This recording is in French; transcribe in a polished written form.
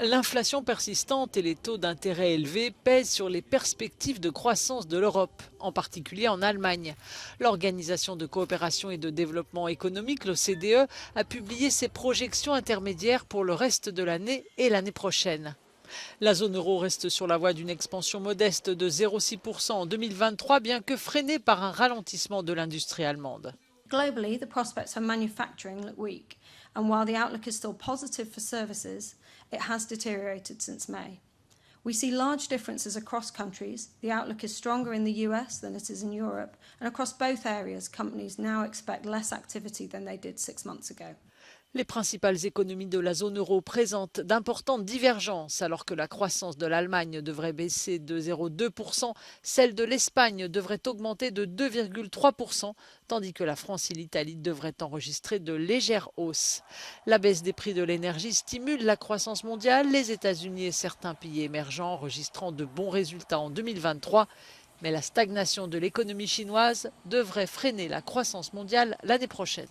L'inflation persistante et les taux d'intérêt élevés pèsent sur les perspectives de croissance de l'Europe, en particulier en Allemagne. L'Organisation de coopération et de développement économique, l'OCDE, a publié ses projections intermédiaires pour le reste de l'année et l'année prochaine. La zone euro reste sur la voie d'une expansion modeste de 0,6% en 2023, bien que freinée par un ralentissement de l'industrie allemande. Globally, the prospects for manufacturing look weak, and while the outlook is still positive for services, it has deteriorated since May. We see large differences across countries. The outlook is stronger in the US than it is in Europe, and across both areas, companies now expect less activity than they did 6 months ago. Les principales économies de la zone euro présentent d'importantes divergences. Alors que la croissance de l'Allemagne devrait baisser de 0,2%, celle de l'Espagne devrait augmenter de 2,3%, tandis que la France et l'Italie devraient enregistrer de légères hausses. La baisse des prix de l'énergie stimule la croissance mondiale, les États-Unis et certains pays émergents enregistrant de bons résultats en 2023. Mais la stagnation de l'économie chinoise devrait freiner la croissance mondiale l'année prochaine.